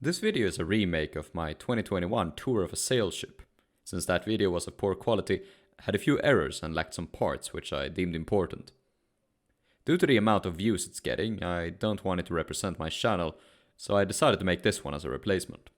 This video is a remake of my 2021 tour of a sail ship, since that video was of poor quality, had a few errors and lacked some parts which I deemed important. Due to the amount of views it's getting, I don't want it to represent my channel, so I decided to make this one as a replacement.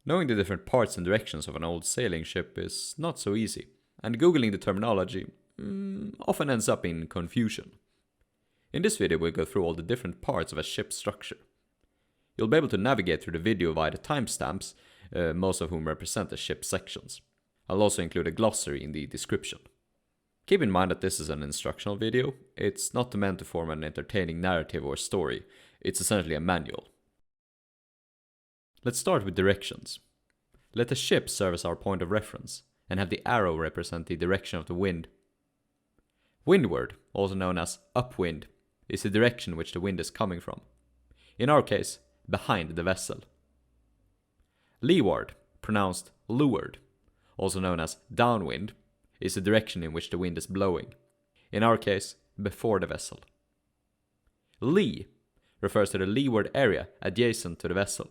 Knowing the different parts and directions of an old sailing ship is not so easy, and googling the terminology often ends up in confusion. In this video we'll go through all the different parts of a ship's structure. You'll be able to navigate through the video via the timestamps, most of whom represent the ship's sections. I'll also include a glossary in the description. Keep in mind that this is an instructional video. It's not meant to form an entertaining narrative or story. It's essentially a manual. Let's start with directions. Let the ship serve as our point of reference, and have the arrow represent the direction of the wind. Windward, also known as upwind, is the direction which the wind is coming from. In our case, behind the vessel. Leeward, pronounced leeward, also known as downwind, is the direction in which the wind is blowing. In our case, before the vessel. Lee refers to the leeward area adjacent to the vessel.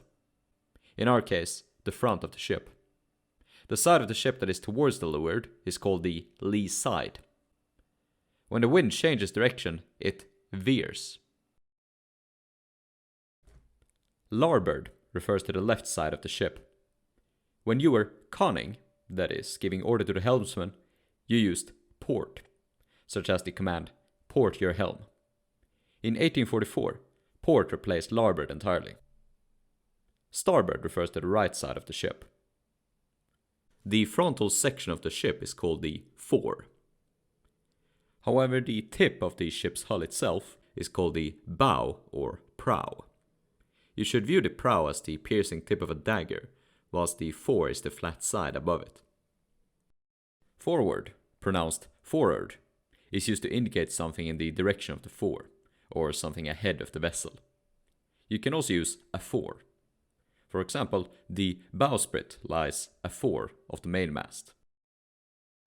In our case, the front of the ship. The side of the ship that is towards the leeward is called the lee side. When the wind changes direction, it veers. Larboard refers to the left side of the ship. When you were conning, that is, giving order to the helmsman, you used port, such as the command, port your helm. In 1844, port replaced larboard entirely. Starboard refers to the right side of the ship. The frontal section of the ship is called the fore. However, the tip of the ship's hull itself is called the bow or prow. You should view the prow as the piercing tip of a dagger, whilst the fore is the flat side above it. Forward, pronounced forward, is used to indicate something in the direction of the fore, or something ahead of the vessel. You can also use afore. For example, the bowsprit lies afore of the mainmast.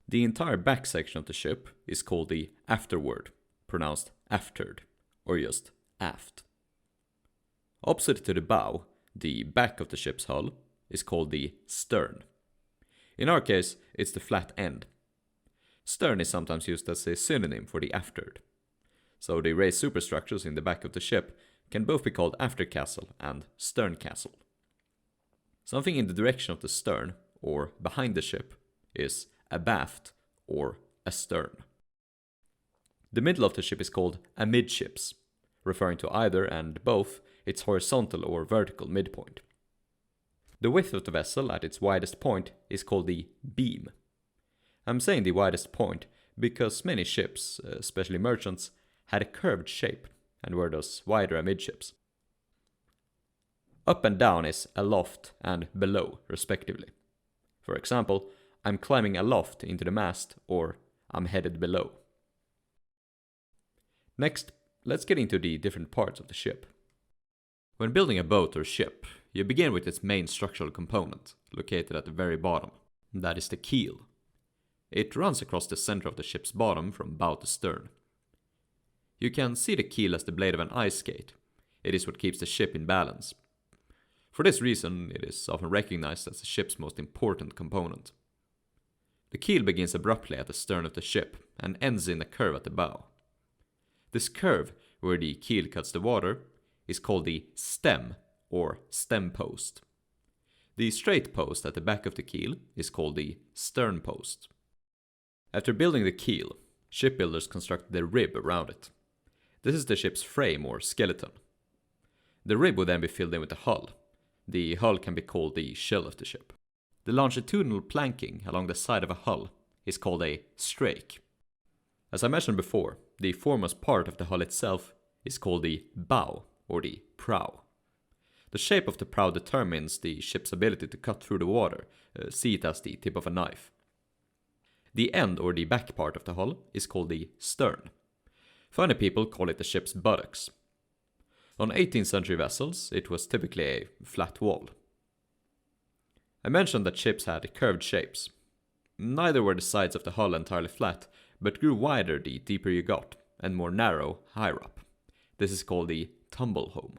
The entire back section of the ship is called the afterward, pronounced aftered, or just aft. Opposite to the bow, the back of the ship's hull, is called the stern. In our case, it's the flat end. Stern is sometimes used as a synonym for the aftered. So the raised superstructures in the back of the ship can both be called aftercastle and sterncastle. Something in the direction of the stern, or behind the ship, is abaft or astern. The middle of the ship is called amidships, referring to either and both its horizontal or vertical midpoint. The width of the vessel at its widest point is called the beam. I'm saying the widest point because many ships, especially merchants, had a curved shape and were thus wider amidships. Up and down is aloft and below, respectively. For example, I'm climbing aloft into the mast, or I'm headed below. Next, let's get into the different parts of the ship. When building a boat or ship, you begin with its main structural component, located at the very bottom. That is the keel. It runs across the center of the ship's bottom from bow to stern. You can see the keel as the blade of an ice skate. It is what keeps the ship in balance. For this reason, it is often recognized as the ship's most important component. The keel begins abruptly at the stern of the ship and ends in a curve at the bow. This curve, where the keel cuts the water, is called the stem or stem post. The straight post at the back of the keel is called the stern post. After building the keel, shipbuilders construct the rib around it. This is the ship's frame or skeleton. The rib would then be filled in with the hull. The hull can be called the shell of the ship. The longitudinal planking along the side of a hull is called a strake. As I mentioned before, the foremost part of the hull itself is called the bow or the prow. The shape of the prow determines the ship's ability to cut through the water, see it as the tip of a knife. The end or the back part of the hull is called the stern. Funny people call it the ship's buttocks. On 18th century vessels, it was typically a flat wall. I mentioned that ships had curved shapes. Neither were the sides of the hull entirely flat, but grew wider the deeper you got, and more narrow higher up. This is called the tumble home.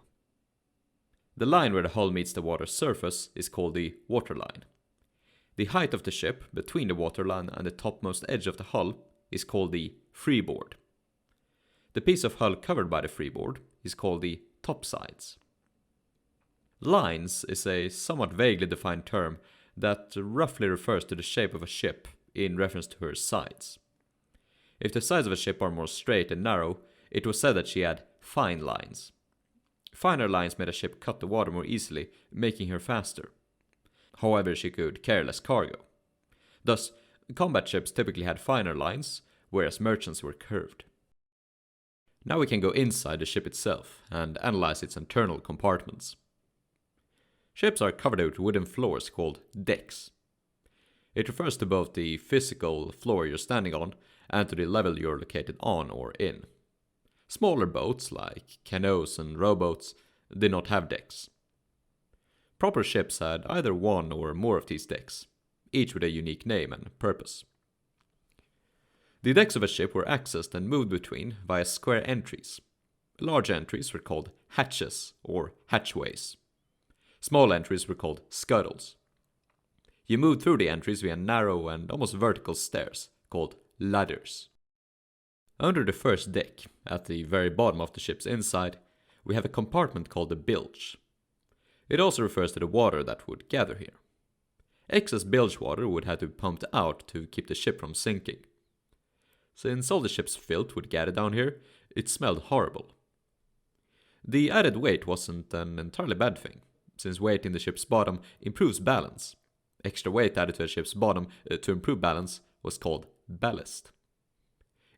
The line where the hull meets the water's surface is called the waterline. The height of the ship between the waterline and the topmost edge of the hull is called the freeboard. The piece of hull covered by the freeboard is called the topsides. Lines is a somewhat vaguely defined term that roughly refers to the shape of a ship in reference to her sides. If the sides of a ship are more straight and narrow, it was said that she had fine lines. Finer lines made a ship cut the water more easily, making her faster. However, she could carry less cargo. Thus, combat ships typically had finer lines, whereas merchants were curved. Now we can go inside the ship itself and analyze its internal compartments. Ships are covered with wooden floors called decks. It refers to both the physical floor you're standing on and to the level you're located on or in. Smaller boats, like canoes and rowboats, did not have decks. Proper ships had either one or more of these decks, each with a unique name and purpose. The decks of a ship were accessed and moved between via square entries. Large entries were called hatches or hatchways. Small entries were called scuttles. You moved through the entries via narrow and almost vertical stairs, called ladders. Under the first deck, at the very bottom of the ship's inside, we have a compartment called the bilge. It also refers to the water that would gather here. Excess bilge water would have to be pumped out to keep the ship from sinking. Since all the ship's filth would gather down here, it smelled horrible. The added weight wasn't an entirely bad thing, since weight in the ship's bottom improves balance. Extra weight added to a ship's bottom to improve balance was called ballast.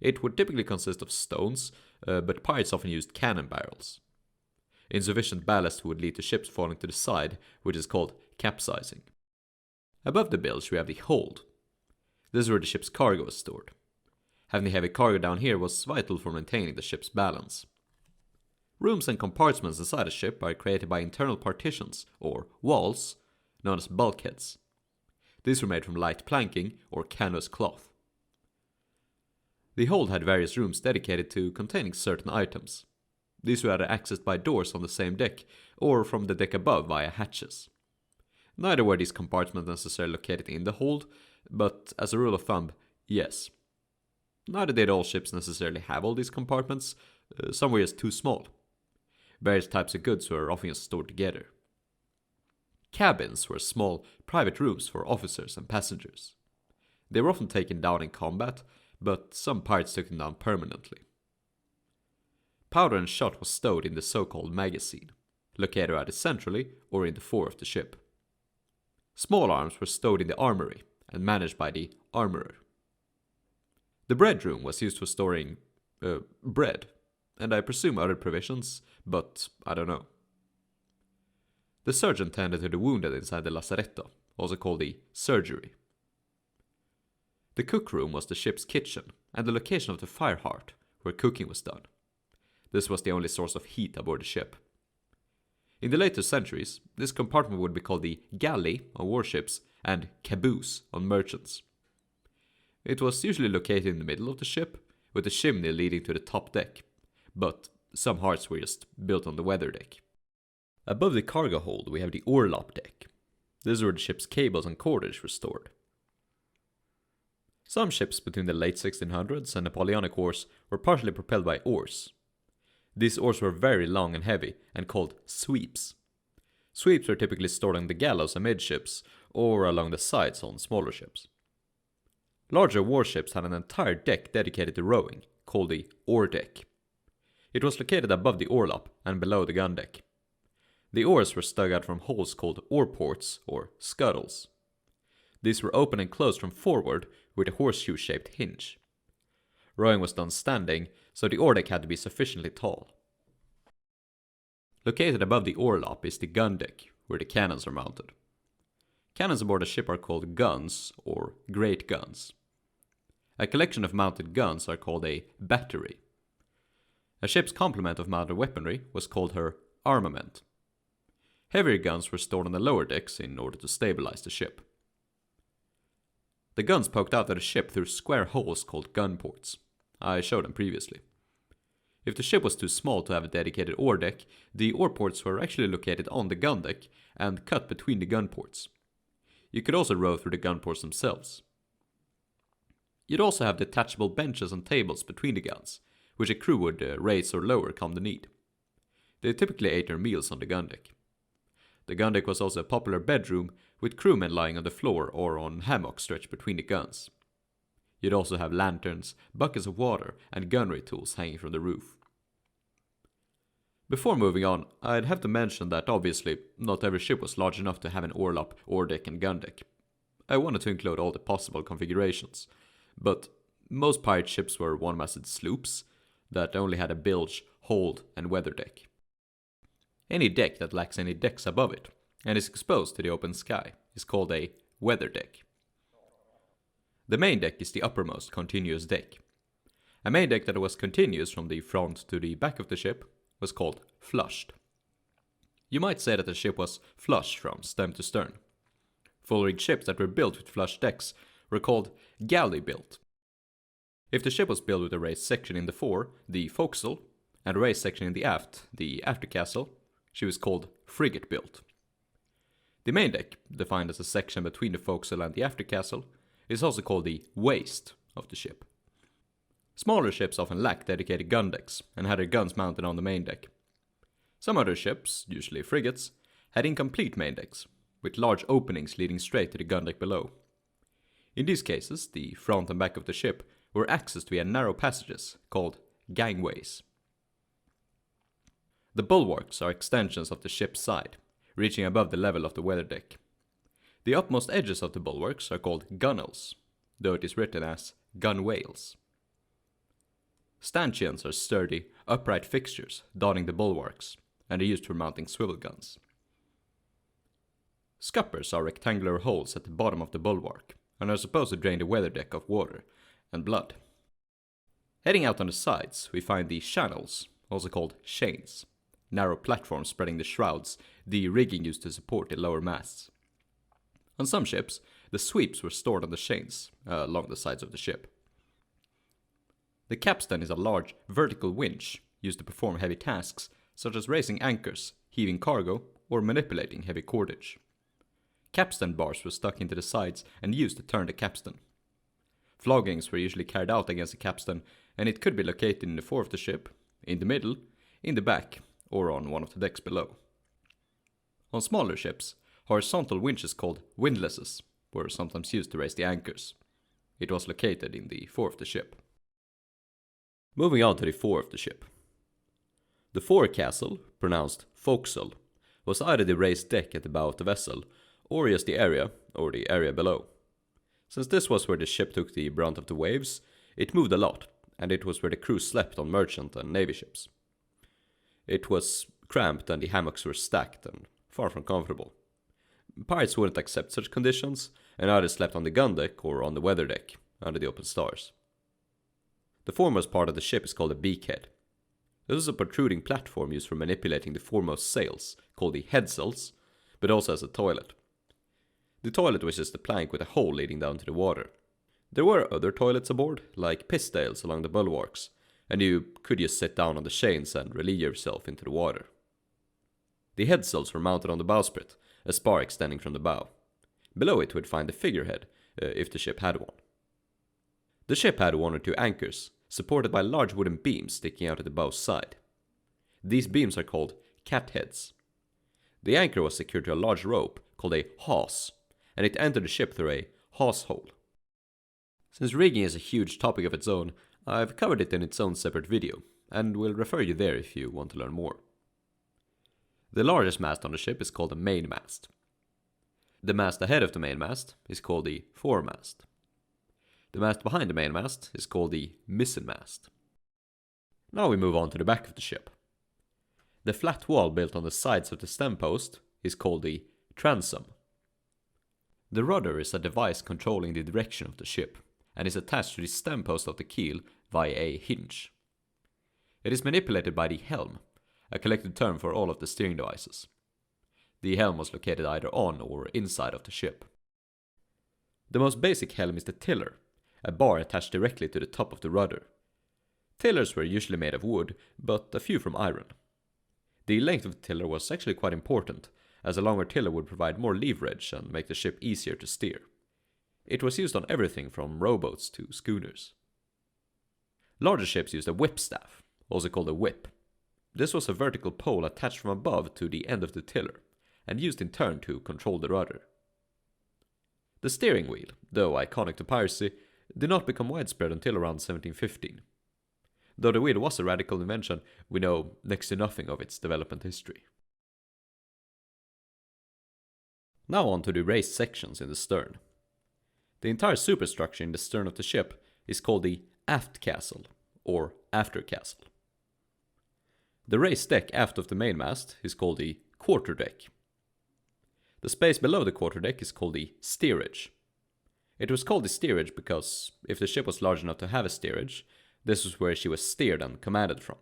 It would typically consist of stones, but pirates often used cannon barrels. Insufficient ballast would lead to ships falling to the side, which is called capsizing. Above the bilge we have the hold. This is where the ship's cargo was stored. Having the heavy cargo down here was vital for maintaining the ship's balance. Rooms and compartments inside a ship are created by internal partitions, or walls, known as bulkheads. These were made from light planking or canvas cloth. The hold had various rooms dedicated to containing certain items. These were either accessed by doors on the same deck, or from the deck above via hatches. Neither were these compartments necessarily located in the hold, but as a rule of thumb, yes. Neither did all ships necessarily have all these compartments, some were just too small. Various types of goods were often just stored together. Cabins were small, private rooms for officers and passengers. They were often taken down in combat, but some pirates took them down permanently. Powder and shot was stowed in the so-called magazine, located either centrally or in the fore of the ship. Small arms were stowed in the armory and managed by the armorer. The bread room was used for storing bread, and I presume other provisions, but I don't know. The surgeon tended to the wounded inside the lazaretto, also called the surgery. The cook room was the ship's kitchen and the location of the fire hearth, where cooking was done. This was the only source of heat aboard the ship. In the later centuries, this compartment would be called the galley on warships and caboose on merchants. It was usually located in the middle of the ship, with a chimney leading to the top deck, but some hearths were just built on the weather deck. Above the cargo hold we have the Orlop deck. This is where the ship's cables and cordage were stored. Some ships between the late 1600s and Napoleonic Wars were partially propelled by oars. These oars were very long and heavy and called sweeps. Sweeps were typically stored on the gallows amidships or along the sides on smaller ships. Larger warships had an entire deck dedicated to rowing, called the Oar Deck. It was located above the orlop and below the gundeck. The oars were stuck out from holes called oar ports or scuttles. These were open and closed from forward with a horseshoe-shaped hinge. Rowing was done standing, so the oar deck had to be sufficiently tall. Located above the orlop is the gundeck, where the cannons are mounted. Cannons aboard a ship are called guns or great guns. A collection of mounted guns are called a battery. A ship's complement of mounted weaponry was called her armament. Heavier guns were stored on the lower decks in order to stabilize the ship. The guns poked out at the ship through square holes called gun ports. I showed them previously. If the ship was too small to have a dedicated oar deck, the oar ports were actually located on the gun deck and cut between the gun ports. You could also row through the gun ports themselves. You'd also have detachable benches and tables between the guns, which a crew would raise or lower come the need. They typically ate their meals on the gun deck. The gun deck was also a popular bedroom, with crewmen lying on the floor or on hammocks stretched between the guns. You'd also have lanterns, buckets of water, and gunnery tools hanging from the roof. Before moving on, I'd have to mention that obviously not every ship was large enough to have an orlop, oar deck, and gun deck. I wanted to include all the possible configurations, but most pirate ships were one-masted sloops that only had a bilge, hold, and weather deck. Any deck that lacks any decks above it and is exposed to the open sky is called a weather deck. The main deck is the uppermost continuous deck. A main deck that was continuous from the front to the back of the ship was called flushed. You might say that the ship was flush from stem to stern. Full-rigged ships that were built with flush decks were called galley-built. If the ship was built with a raised section in the fore, the forecastle, and a raised section in the aft, the aftercastle, she was called frigate-built. The main deck, defined as a section between the forecastle and the aftercastle, is also called the waist of the ship. Smaller ships often lacked dedicated gun decks and had their guns mounted on the main deck. Some other ships, usually frigates, had incomplete main decks, with large openings leading straight to the gun deck below. In these cases, the front and back of the ship were accessed via narrow passages called gangways. The bulwarks are extensions of the ship's side, reaching above the level of the weather deck. The upmost edges of the bulwarks are called gunwales, though it is written as gunwales. Stanchions are sturdy, upright fixtures dotting the bulwarks, and are used for mounting swivel guns. Scuppers are rectangular holes at the bottom of the bulwark, and are supposed to drain the weather deck of water and blood. Heading out on the sides, we find the channels, also called chains, narrow platforms spreading the shrouds, the rigging used to support the lower masts. On some ships, the sweeps were stored on the chains along the sides of the ship. The capstan is a large vertical winch used to perform heavy tasks such as raising anchors, heaving cargo, or manipulating heavy cordage. Capstan bars were stuck into the sides and used to turn the capstan. Floggings were usually carried out against the capstan, and it could be located in the fore of the ship, in the middle, in the back, or on one of the decks below. On smaller ships, horizontal winches called windlasses were sometimes used to raise the anchors. It was located in the fore of the ship. Moving on to the fore of the ship. The forecastle, pronounced forecastle, was either the raised deck at the bow of the vessel, or just the area below. Since this was where the ship took the brunt of the waves, it moved a lot, and it was where the crew slept on merchant and navy ships. It was cramped and the hammocks were stacked and far from comfortable. Pirates wouldn't accept such conditions, and either slept on the gun deck or on the weather deck, under the open stars. The foremost part of the ship is called a beakhead. This is a protruding platform used for manipulating the foremost sails, called the headsails, but also as a toilet. The toilet was just a plank with a hole leading down to the water. There were other toilets aboard, like piss-tails along the bulwarks, and you could just sit down on the chains and release yourself into the water. The headsails were mounted on the bowsprit, a spar extending from the bow. Below it would find the figurehead, if the ship had one. The ship had one or two anchors, supported by large wooden beams sticking out at the bow's side. These beams are called catheads. The anchor was secured to a large rope called a hawse, and it entered the ship through a hawse hole. Since rigging is a huge topic of its own, I've covered it in its own separate video, and will refer you there if you want to learn more. The largest mast on the ship is called the mainmast. The mast ahead of the mainmast is called the foremast. The mast behind the mainmast is called the mizzenmast. Now we move on to the back of the ship. The flat wall built on the sides of the stem post is called the transom. The rudder is a device controlling the direction of the ship, and is attached to the stem post of the keel via a hinge. It is manipulated by the helm, a collected term for all of the steering devices. The helm was located either on or inside of the ship. The most basic helm is the tiller, a bar attached directly to the top of the rudder. Tillers were usually made of wood, but a few from iron. The length of the tiller was actually quite important, as a longer tiller would provide more leverage and make the ship easier to steer. It was used on everything from rowboats to schooners. Larger ships used a whipstaff, also called a whip. This was a vertical pole attached from above to the end of the tiller, and used in turn to control the rudder. The steering wheel, though iconic to piracy, did not become widespread until around 1715. Though the wheel was a radical invention, we know next to nothing of its development history. Now on to the raised sections in the stern. The entire superstructure in the stern of the ship is called the Aftcastle, or Aftercastle. The raised deck aft of the mainmast is called the quarterdeck. The space below the quarterdeck is called the steerage. It was called the steerage because, if the ship was large enough to have a steerage, this was where she was steered and commanded from.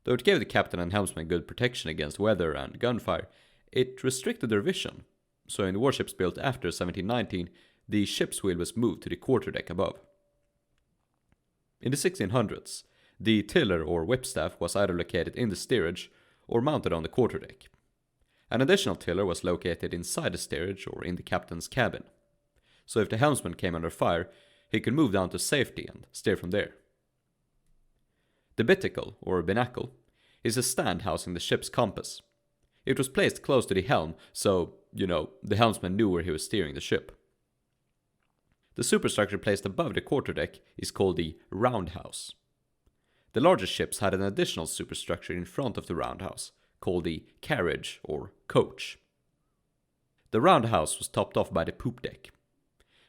Though it gave the captain and helmsman good protection against weather and gunfire, it restricted their vision, so in the warships built after 1719, the ship's wheel was moved to the quarterdeck above. In the 1600s, the tiller or whipstaff was either located in the steerage or mounted on the quarterdeck. An additional tiller was located inside the steerage or in the captain's cabin, so if the helmsman came under fire, he could move down to safety and steer from there. The binnacle, or binnacle, is a stand housing the ship's compass. It was placed close to the helm, so, the helmsman knew where he was steering the ship. The superstructure placed above the quarterdeck is called the roundhouse. The larger ships had an additional superstructure in front of the roundhouse, called the carriage or coach. The roundhouse was topped off by the poop deck.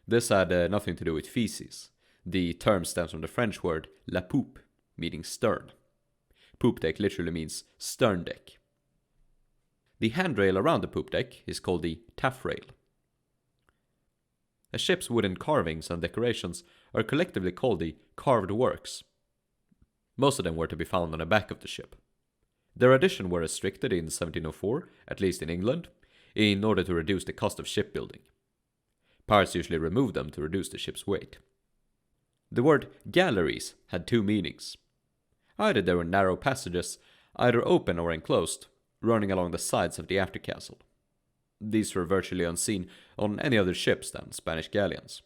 This had nothing to do with feces. The term stems from the French word la poupe, meaning stern. Poop deck literally means stern deck. The handrail around the poop deck is called the taffrail. A ship's wooden carvings and decorations are collectively called the carved works. Most of them were to be found on the back of the ship. Their addition were restricted in 1704, at least in England, in order to reduce the cost of shipbuilding. Pirates usually removed them to reduce the ship's weight. The word galleries had two meanings. Either they were narrow passages, either open or enclosed, running along the sides of the aftercastle. These were virtually unseen on any other ships than Spanish galleons.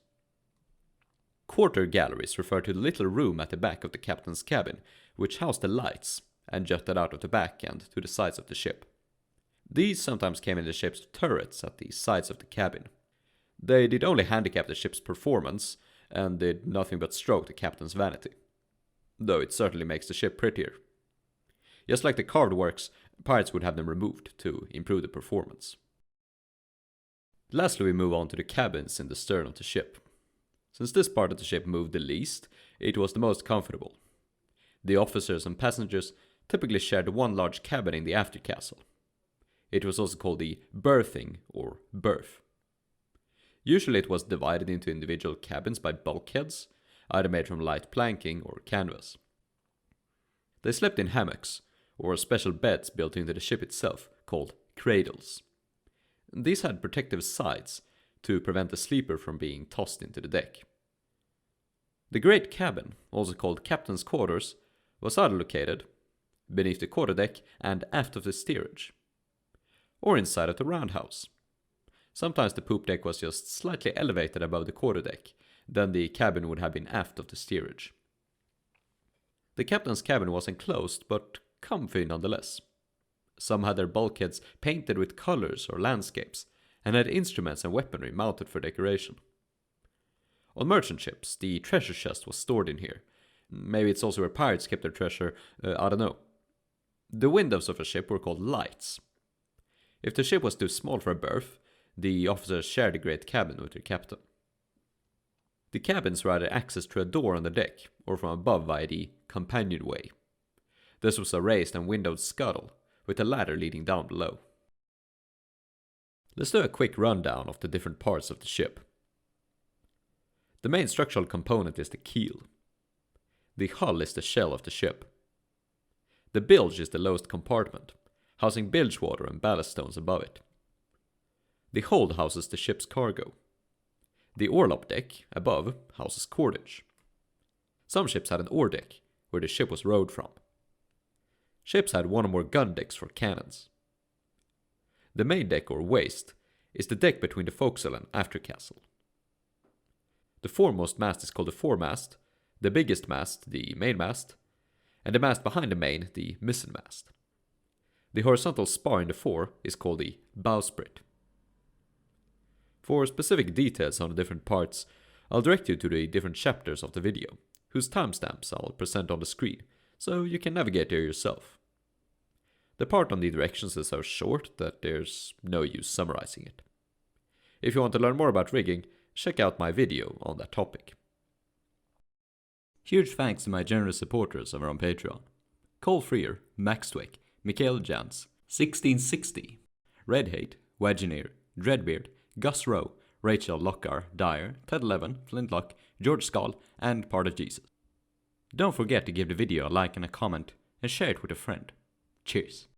Quarter galleries refer to the little room at the back of the captain's cabin, which housed the lights and jutted out of the back and to the sides of the ship. These sometimes came in the ship's turrets at the sides of the cabin. They did only handicap the ship's performance, and did nothing but stroke the captain's vanity. Though it certainly makes the ship prettier. Just like the carved works, pirates would have them removed to improve the performance. Lastly, we move on to the cabins in the stern of the ship. Since this part of the ship moved the least, it was the most comfortable. The officers and passengers typically shared one large cabin in the aftercastle. It was also called the berthing or berth. Usually it was divided into individual cabins by bulkheads, either made from light planking or canvas. They slept in hammocks, or special beds built into the ship itself, called cradles. These had protective sides to prevent the sleeper from being tossed into the deck. The great cabin, also called captain's quarters, was either located beneath the quarterdeck and aft of the steerage, or inside of the roundhouse. Sometimes the poop deck was just slightly elevated above the quarterdeck, then the cabin would have been aft of the steerage. The captain's cabin was enclosed, but comfy nonetheless. Some had their bulkheads painted with colors or landscapes, and had instruments and weaponry mounted for decoration. On merchant ships, the treasure chest was stored in here. Maybe it's also where pirates kept their treasure, I don't know. The windows of a ship were called lights. If the ship was too small for a berth, the officers shared the great cabin with their captain. The cabins were either accessed through a door on the deck, or from above via the companionway. This was a raised and windowed scuttle, with a ladder leading down below. Let's do a quick rundown of the different parts of the ship. The main structural component is the keel. The hull is the shell of the ship. The bilge is the lowest compartment, housing bilge water and ballast stones above it. The hold houses the ship's cargo. The Orlop deck, above, houses cordage. Some ships had an oar deck, where the ship was rowed from. Ships had one or more gun decks for cannons. The main deck or waist is the deck between the forecastle and aftercastle. The foremost mast is called the foremast, the biggest mast the mainmast, and the mast behind the main the mizzenmast. The horizontal spar in the fore is called the bowsprit. For specific details on the different parts, I'll direct you to the different chapters of the video, whose timestamps I'll present on the screen, so you can navigate there yourself. The part on the directions is so short that there's no use summarizing it. If you want to learn more about rigging, check out my video on that topic. Huge thanks to my generous supporters over on Patreon. Cole Freer, Max Twick, Mikael Jans, 1660, Red Hate, Wagineer, Dreadbeard, Gus Rowe, Rachel Lockar, Dyer, Ted Levin, Flintlock, George Skull, and Part of Jesus. Don't forget to give the video a like and a comment, and share it with a friend. Cheers.